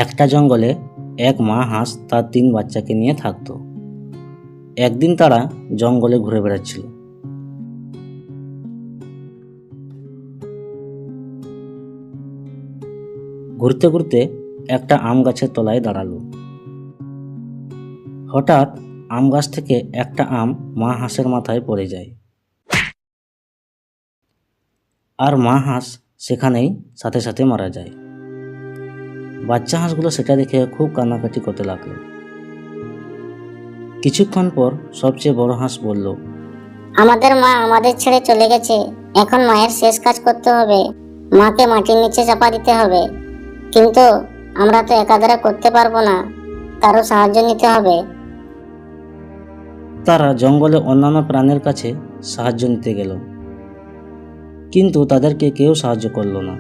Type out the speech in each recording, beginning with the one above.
একটা জঙ্গলে এক মা হাঁস তার 3 বাচ্চাকে নিয়ে থাকতো। একদিন তারা জঙ্গলে ঘুরে বেড়াচ্ছিল। ঘুরতে ঘুরতে একটা আম গাছের তলায় দাঁড়ালো। হঠাৎ আম গাছ থেকে একটা আম মা হাঁসের মাথায় পড়ে যায়, আর মা হাঁস সেখানেই সাথে সাথে মারা যায়। বাচ্চা হাঁসগুলো সেটা দেখে খুব কান্নাকাটি করতে লাগলো। কিছুক্ষণ পর সবচেয়ে বড় হাঁস বলল, আমাদের মা আমাদের ছেড়ে চলে গেছে। এখন মায়ের শেষ কাজ করতে হবে। মাকে মাটির নিচে চাপা দিতে হবে। কিন্তু আমরা তো একাধারে করতে পারবো না, কারো সাহায্য নিতে হবে। তারা জঙ্গলে অন্যান্য প্রাণীর কাছে সাহায্য নিতে গেল, কিন্তু তাদেরকে কেউ সাহায্য করলো না।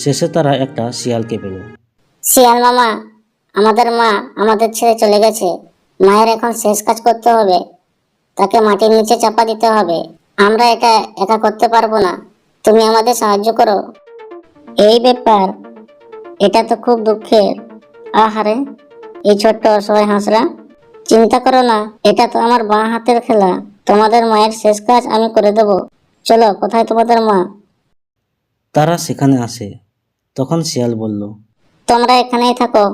শেষে তারা একটা শিয়ালকে পেল। শিয়াল মামা, আমাদের মা আমাদের ছেড়ে চলে গেছে। মায়ের এখন শেষ কাজ করতে হবে। তাকে মাটির নিচে চাপা দিতে হবে। আমরা এটা একা করতে পারবো না, তুমি আমাদের সাহায্য করো। এই ব্যাপার, এটা তো খুব দুঃখের। আহারে, এই ছোট্ট অসহায় হাঁসরা। চিন্তা করো না, এটা তো আমার বাঁ হাতের খেলা। তোমাদের মায়ের শেষ কাজ আমি করে দেব। চলো, কোথায় তোমাদের মা? তারা সেখানে আসে। তখন শিয়াল বলল, তোমরা এখানেই থাকো,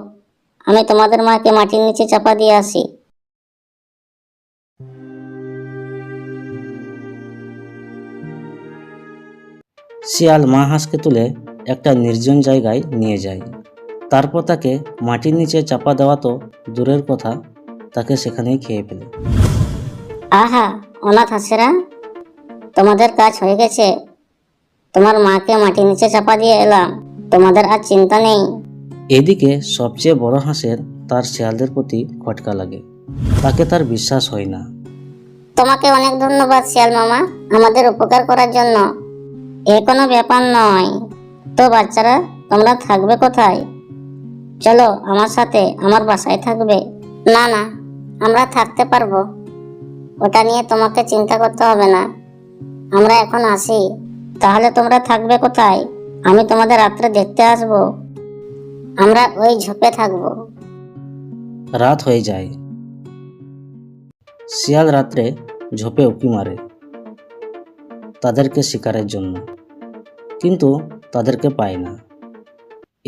আমি তোমাদের মাকে মাটির নিচে চাপা দিয়ে আসি। শিয়াল মা হাঁসকে তুলে একটা নির্জন জায়গায় নিয়ে যায়। তারপর তাকে মাটির নিচে চাপা দেওয়া তো দূরের কথা, তাকে সেখানেই খেয়ে ফেলে। আহা, অনাথ হাঁসেরা, তোমাদের কাজ হয়ে গেছে। তোমার মাকে মাটির নিচে চাপা দিয়ে এলাম, তোমাদের আর চিন্তা নেই। এদিকে সবচেয়ে বড় হাঁসের তার শিয়ালদের প্রতি খটকা লাগে। তাকে তার বিশ্বাস হয় না। তোমাকে অনেক ধন্যবাদ শিয়াল মামা, আমাদের উপকার করার জন্য। এ কোনো ব্যাপার নয়। তো বাচ্চারা, তোমরা থাকবে কোথায়? চলো আমার সাথে আমার বাসায় থাকবে। না না, আমরা থাকতে পারবো, ওটা নিয়ে তোমাকে চিন্তা করতে হবে না। আমরা এখন আসি। তাহলে তোমরা থাকবে কোথায়? আমি তোমাদের রাত্রে দেখতে আসবো। আমরা ওই ঝোপে থাকবো। রাত হয়ে যায়। শিয়াল রাত্রে ঝোপে উঁকি মারে তাদেরকে শিকারের জন্য, কিন্তু তাদেরকে পায় না।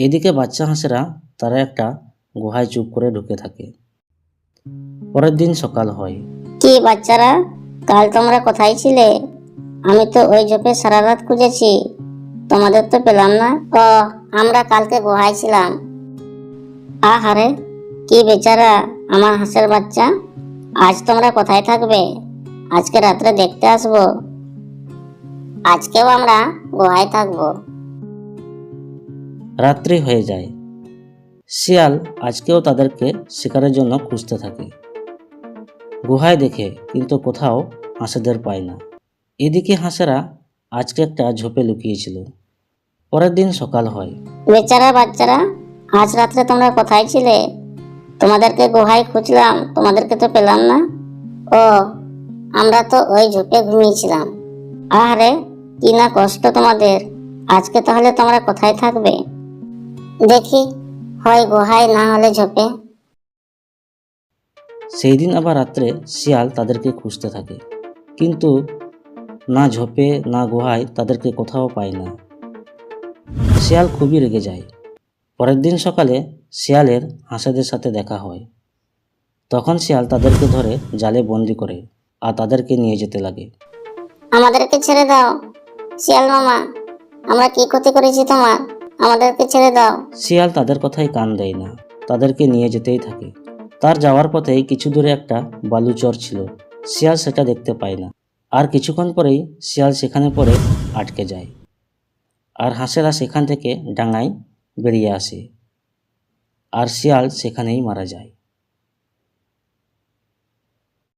এদিকে বাচ্চা হাঁসেরা তারা একটা গুহায় চুপ করে ঢুকে থাকে। পরের দিন সকাল হয়। কি বাচ্চারা, কাল তোমরা কোথায় ছিলে? আমি তো ওই ঝোপে সারা রাত খুঁজেছি, তোমাদের তো পেলাম না। ও, আমরা কালকে গুহায় ছিলাম। আহারে, কি বেচারা আমার হাঁসের বাচ্চা। আজ তোমরা কোথায় থাকবে? আজকে রাত্রে দেখতে আসবো। আজকেও আমরা গুহায় থাকবো। রাত্রি হয়ে যায়। শিয়াল আজকেও তাদেরকে শিকারের জন্য খুঁজতে থাকে। গুহায় দেখে, কিন্তু কোথাও হাঁসেদের পায় না। এদিকে হাঁসেরা আজকে একটা ঝোপে লুকিয়েছিল। পরের দিন সকাল হয়। বেচারা বাচ্চারা, আজ রাত্রে তোমরা কোথায় ছিলে? তোমাদেরকে গুহায় খুঁজলাম, তোমাদেরকে তো পেলাম না। ও, আমরা তো ওই ঝোপে ঘুমিয়েছিলাম। আরে, কি না কষ্ট তোমাদের। আজকে তাহলে তোমরা কোথায় থাকবে? দেখি, হয় গুহায় না হলে ঝোপে। সেই দিন আবার রাত্রে শিয়াল তাদেরকে খুঁজতে থাকে, কিন্তু না ঝোপে না গুহায় তাদেরকে কোথাও পায় না। শিয়াল খুবই রেগে যায়। পরের দিন সকালে শিয়ালের হাঁসেদের সাথে দেখা হয়। তখন শিয়াল তাদেরকে ধরে জালে বন্দি করে আর তাদেরকে নিয়ে যেতে লাগে। আমাদেরকে ছেড়ে দাও শিয়াল মামা, আমরা কি ক্ষতি করেছি তোমার? আমাদেরকে ছেড়ে দাও। শিয়াল তাদের কথায় কান দেয় না, তাদেরকে নিয়ে যেতেই থাকে। তার যাওয়ার পথেই কিছু দূরে একটা বালুচর ছিল। শিয়াল সেটা দেখতে পায় না, আর কিছুক্ষণ পরেই শিয়াল সেখানে পড়ে আটকে যায়। আর হাঁসেরা সেখান থেকে ডাঙায় বেরিয়ে আসে, আর শিয়াল সেখানেই মারা যায়।